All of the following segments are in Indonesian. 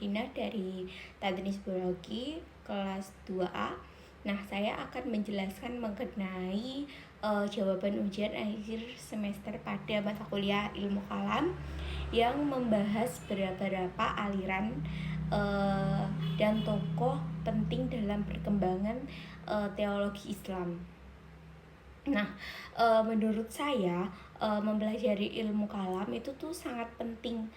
Madinah dari Tadnis Biologi kelas 2A. Nah, saya akan menjelaskan mengenai jawaban ujian akhir semester pada mata kuliah Ilmu Kalam yang membahas beberapa aliran dan tokoh penting dalam perkembangan teologi Islam. Nah, menurut saya mempelajari ilmu kalam itu tuh sangat penting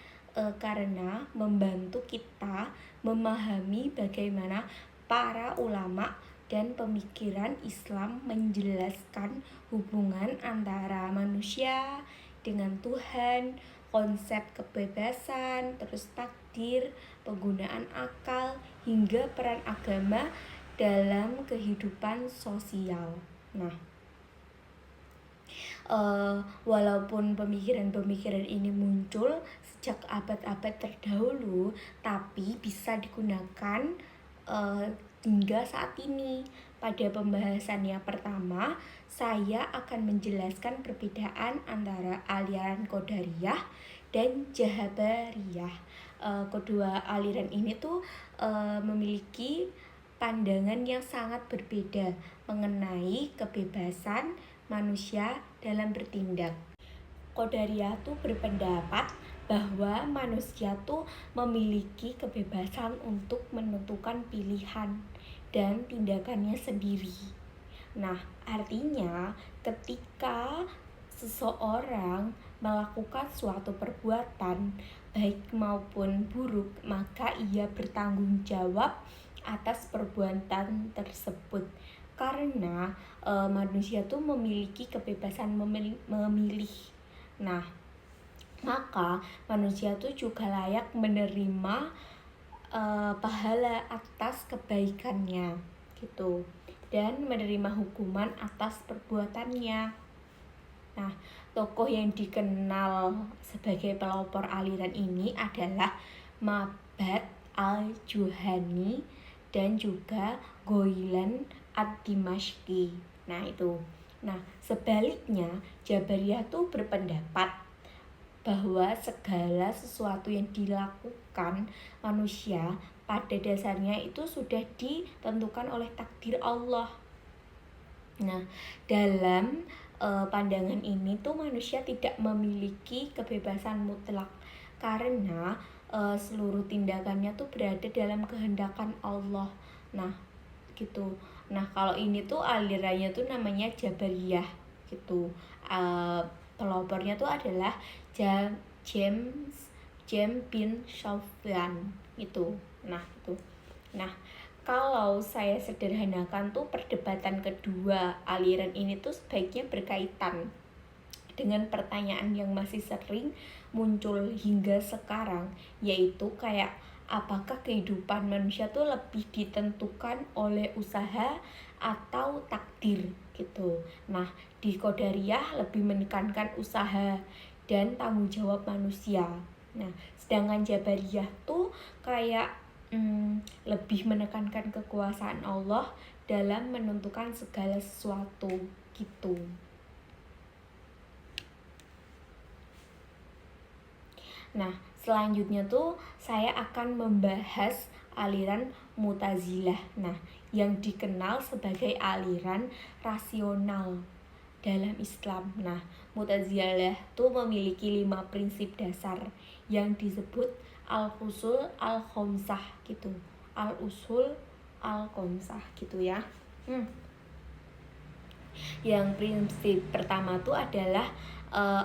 karena membantu kita memahami bagaimana para ulama dan pemikiran Islam menjelaskan hubungan antara manusia dengan Tuhan, konsep kebebasan, terus takdir, penggunaan akal, hingga peran agama dalam kehidupan sosial. Nah, walaupun pemikiran-pemikiran ini muncul sejak abad-abad terdahulu, tapi bisa digunakan hingga saat ini. Pada pembahasan yang pertama, saya akan menjelaskan perbedaan antara aliran Qadariyah dan Jabariyah. Kedua aliran ini tuh memiliki pandangan yang sangat berbeda mengenai kebebasan manusia dalam bertindak. Qadariyah tuh berpendapat bahwa manusia tuh memiliki kebebasan untuk menentukan pilihan dan tindakannya sendiri. Nah, artinya ketika seseorang melakukan suatu perbuatan baik maupun buruk, maka ia bertanggung jawab atas perbuatan tersebut. Karena manusia tuh memiliki kebebasan memilih. Nah, maka manusia tuh juga layak menerima pahala atas kebaikannya gitu, dan menerima hukuman atas perbuatannya. Nah, tokoh yang dikenal sebagai pelopor aliran ini adalah Ma'bad al-Juhani dan juga Ghailan ad-Dimashqi. Nah, itu. Nah, sebaliknya Jabariyah tuh berpendapat bahwa segala sesuatu yang dilakukan manusia pada dasarnya itu sudah ditentukan oleh takdir Allah. Nah, dalam pandangan ini tuh manusia tidak memiliki kebebasan mutlak karena seluruh tindakannya tuh berada dalam kehendakan Allah. Nah, gitu. Nah, kalau ini tuh alirannya tuh namanya Jabariyah gitu. Pelopornya tuh adalah James bin Sufyan gitu. Nah, itu. Nah, kalau saya sederhanakan tuh perdebatan kedua aliran ini tuh sebaiknya berkaitan dengan pertanyaan yang masih sering muncul hingga sekarang, yaitu kayak apakah kehidupan manusia tuh lebih ditentukan oleh usaha atau takdir gitu. Nah, di Qadariyah lebih menekankan usaha dan tanggung jawab manusia. Nah, sedangkan Jabariyah tuh kayak lebih menekankan kekuasaan Allah dalam menentukan segala sesuatu gitu. Nah, selanjutnya tuh saya akan membahas aliran Mu'tazilah. Nah, yang dikenal sebagai aliran rasional dalam Islam. Nah, Mu'tazilah tuh memiliki 5 prinsip dasar yang disebut al-usul al-khamsah gitu. Al-usul al-khamsah gitu ya. Yang prinsip pertama tuh adalah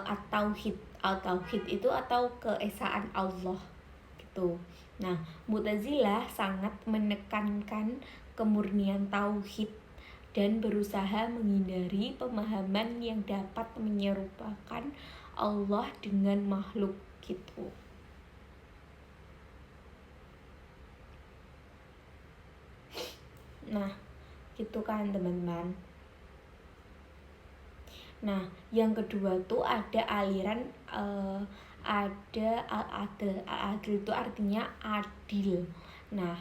at-tauhid. Al-tauhid itu atau keesaan Allah gitu. Nah, Mu'tazilah sangat menekankan kemurnian tauhid dan berusaha menghindari pemahaman yang dapat menyerupakan Allah dengan makhluk gitu. Nah, gitu kan teman-teman. Nah, yang kedua tuh ada aliran ada al-adl. Al-adl itu artinya adil. Nah,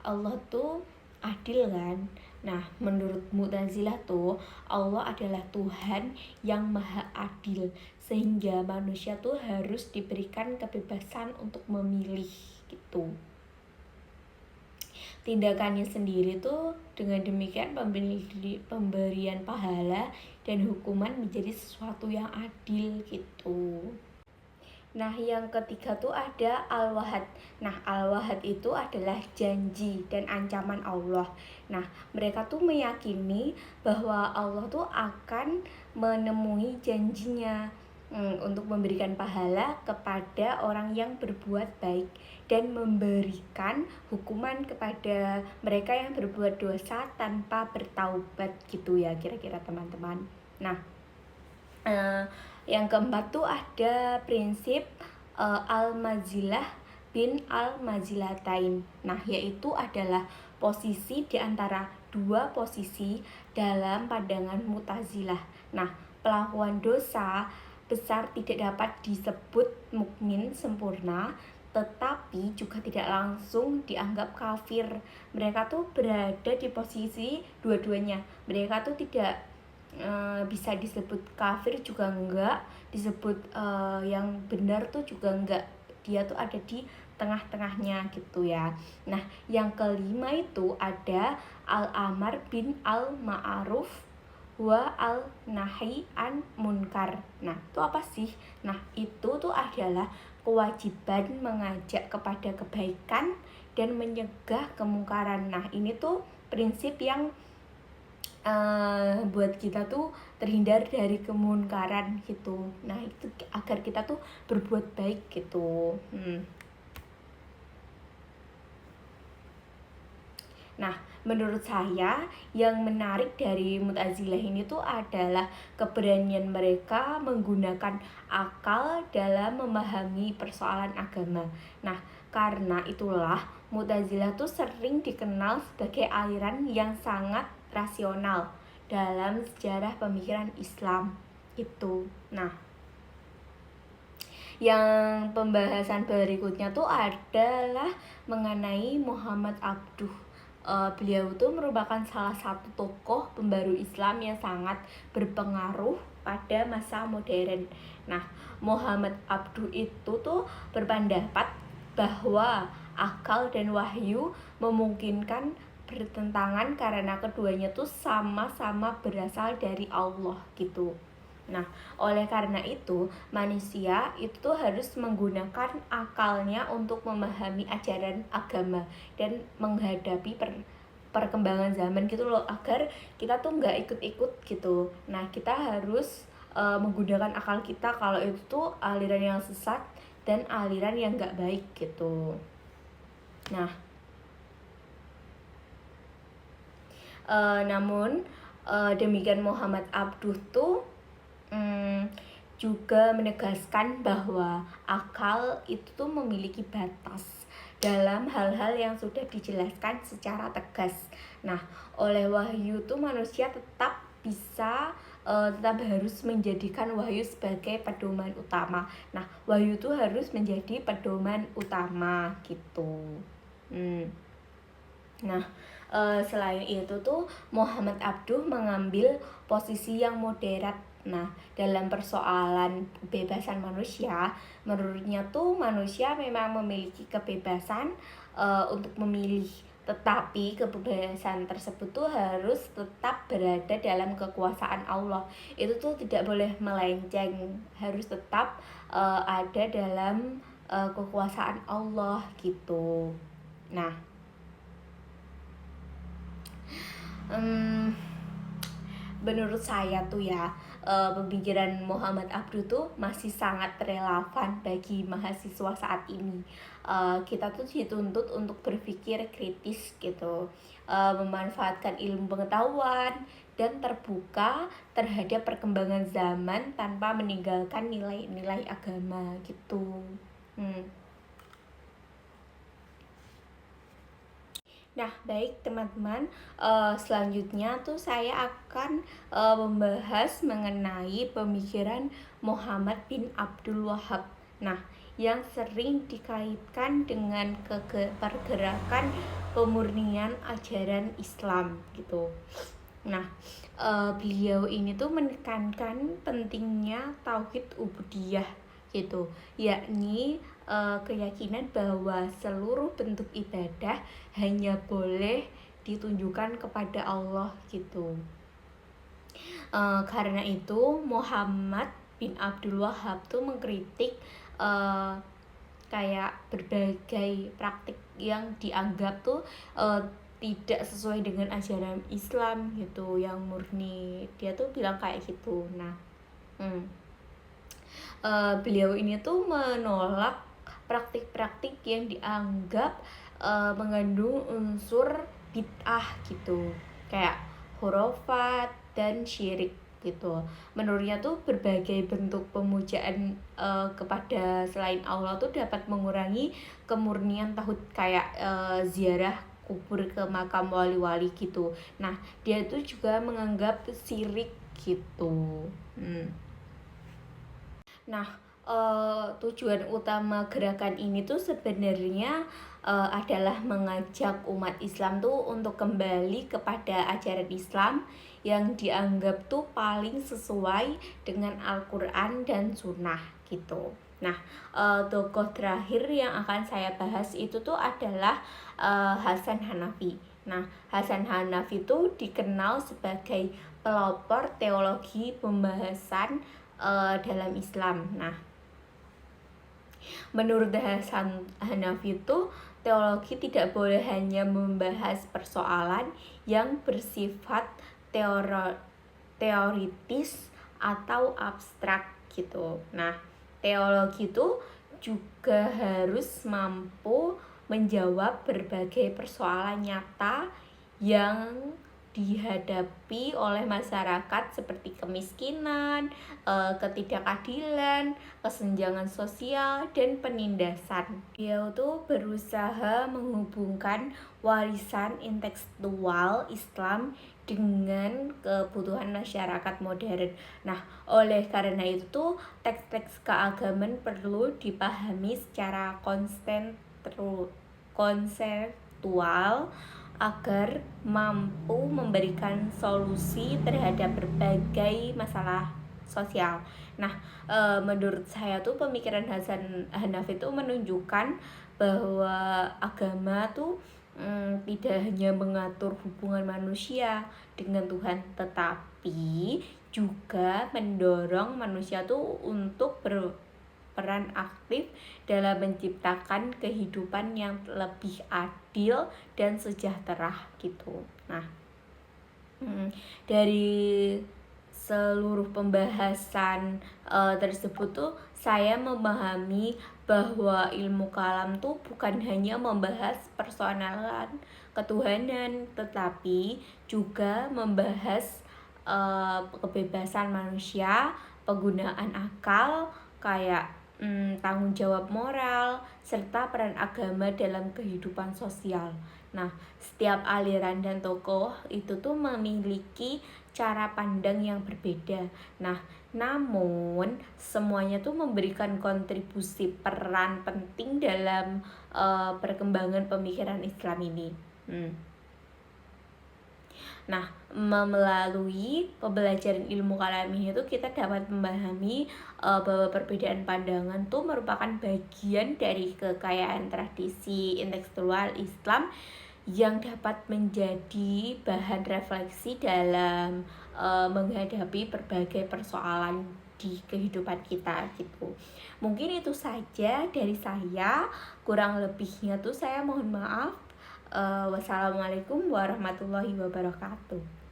Allah tuh adil kan. Nah, menurut Mu'tazilah tuh Allah adalah Tuhan yang maha adil, sehingga manusia tuh harus diberikan kebebasan untuk memilih gitu. tindakannya sendiri tuh dengan demikian pemberian pahala dan hukuman menjadi sesuatu yang adil gitu. Nah, yang ketiga tuh ada al-wa'd. Nah, al-wa'd itu adalah janji dan ancaman Allah. Nah, mereka tuh meyakini bahwa Allah tuh akan menemui janjinya untuk memberikan pahala kepada orang yang berbuat baik dan memberikan hukuman kepada mereka yang berbuat dosa tanpa bertaubat gitu ya kira-kira teman-teman. Nah, yang keempat tuh ada prinsip al-mazilah bin al-mazilatain. Nah, yaitu adalah posisi di antara dua posisi dalam pandangan Mu'tazilah. Nah, pelakuan dosa besar tidak dapat disebut mukmin sempurna, tetapi juga tidak langsung dianggap kafir. Mereka tuh berada di posisi dua-duanya. Mereka tuh tidak bisa disebut kafir juga enggak, disebut yang benar tuh juga enggak. Dia tuh ada di tengah-tengahnya gitu ya. Nah, yang kelima itu ada al-amar bin al-ma'aruf wa al-nahi an munkar. Nah, itu apa sih? Nah, itu tuh adalah kewajiban mengajak kepada kebaikan dan mencegah kemungkaran. Nah, ini tuh prinsip yang buat kita tuh terhindar dari kemunkaran gitu. Nah, itu agar kita tuh berbuat baik gitu. Nah, menurut saya yang menarik dari Mu'tazilah ini tuh adalah keberanian mereka menggunakan akal dalam memahami persoalan agama. Nah, karena itulah Mu'tazilah tuh sering dikenal sebagai aliran yang sangat rasional dalam sejarah pemikiran Islam itu. Nah, yang pembahasan berikutnya tuh adalah mengenai Muhammad Abduh. Beliau tuh merupakan salah satu tokoh pembaru Islam yang sangat berpengaruh pada masa modern. Nah, Muhammad Abduh itu tuh berpendapat bahwa akal dan wahyu memungkinkan bertentangan karena keduanya tuh sama-sama berasal dari Allah gitu. Nah, oleh karena itu manusia itu tuh harus menggunakan akalnya untuk memahami ajaran agama dan menghadapi perkembangan zaman gitu loh, agar kita tuh nggak ikut-ikut gitu. Nah, kita harus menggunakan akal kita kalau itu tuh aliran yang sesat dan aliran yang nggak baik gitu. Nah, namun demikian Muhammad Abduh tuh juga menegaskan bahwa akal itu tuh memiliki batas dalam hal-hal yang sudah dijelaskan secara tegas. Nah, oleh wahyu tuh manusia tetap bisa tetap harus menjadikan wahyu sebagai pedoman utama. Nah, wahyu tuh harus menjadi pedoman utama gitu. Nah, selain itu tuh Muhammad Abduh mengambil posisi yang moderat. Nah, dalam persoalan kebebasan manusia, menurutnya tuh manusia memang memiliki kebebasan untuk memilih, tetapi kebebasan tersebut tuh harus tetap berada dalam kekuasaan Allah. Itu tuh tidak boleh melenceng, harus tetap ada dalam kekuasaan Allah gitu. Nah, menurut saya tuh ya, pemikiran Muhammad Abduh tuh masih sangat relevan bagi mahasiswa saat ini. Kita tuh dituntut untuk berpikir kritis gitu, memanfaatkan ilmu pengetahuan dan terbuka terhadap perkembangan zaman tanpa meninggalkan nilai-nilai agama gitu. Nah, baik teman-teman, selanjutnya tuh saya akan membahas mengenai pemikiran Muhammad bin Abdul Wahhab. Nah, yang sering dikaitkan dengan pergerakan pemurnian ajaran Islam gitu. Nah, beliau ini tuh menekankan pentingnya tauhid ubudiyah gitu, yakni keyakinan bahwa seluruh bentuk ibadah hanya boleh ditunjukkan kepada Allah gitu. Karena itu Muhammad bin Abdul Wahab tuh mengkritik uh, kayak berbagai praktik yang dianggap tuh tidak sesuai dengan ajaran Islam gitu, yang murni. Dia tuh bilang kayak gitu. Nah, beliau ini tuh menolak praktik-praktik yang dianggap mengandung unsur bid'ah gitu, kayak khurafat dan syirik gitu. Menurutnya tuh berbagai bentuk pemujaan kepada selain Allah tuh dapat mengurangi kemurnian tauhid, kayak ziarah kubur ke makam wali-wali gitu. Nah, dia tuh juga menganggap syirik gitu. Nah, tujuan utama gerakan ini tuh sebenarnya adalah mengajak umat Islam tuh untuk kembali kepada ajaran Islam yang dianggap tuh paling sesuai dengan Al-Quran dan Sunnah gitu. Nah, tokoh terakhir yang akan saya bahas itu tuh adalah Hasan Hanafi. Nah, Hasan Hanafi itu dikenal sebagai pelopor teologi pembahasan dalam Islam. Nah, menurut Hasan Hanafi itu teologi tidak boleh hanya membahas persoalan yang bersifat teoritis atau abstrak gitu. Nah, teologi itu juga harus mampu menjawab berbagai persoalan nyata yang dihadapi oleh masyarakat seperti kemiskinan, ketidakadilan, kesenjangan sosial, dan penindasan. Dia tuh berusaha menghubungkan warisan intelektual Islam dengan kebutuhan masyarakat modern. Nah, oleh karena itu tuh teks-teks keagamaan perlu dipahami secara konseptual agar mampu memberikan solusi terhadap berbagai masalah sosial. Nah, menurut saya tuh pemikiran Hasan Hanafi itu menunjukkan bahwa agama tuh tidak hanya mengatur hubungan manusia dengan Tuhan, tetapi juga mendorong manusia tuh untuk berperan aktif dalam menciptakan kehidupan yang lebih adil dan sejahtera gitu. Nah, dari seluruh pembahasan tersebut tuh saya memahami bahwa ilmu kalam tuh bukan hanya membahas persoalan ketuhanan, tetapi juga membahas kebebasan manusia, penggunaan akal, kayak tanggung jawab moral, serta peran agama dalam kehidupan sosial. Nah, setiap aliran dan tokoh itu tuh memiliki cara pandang yang berbeda. Nah, namun semuanya tuh memberikan kontribusi peran penting dalam perkembangan pemikiran Islam ini. Nah, melalui pembelajaran ilmu kalam ini tuh kita dapat memahami bahwa perbedaan pandangan tuh merupakan bagian dari kekayaan tradisi intelektual Islam yang dapat menjadi bahan refleksi dalam menghadapi berbagai persoalan di kehidupan kita gitu. Mungkin itu saja dari saya, kurang lebihnya tuh saya mohon maaf. Wassalamualaikum warahmatullahi wabarakatuh.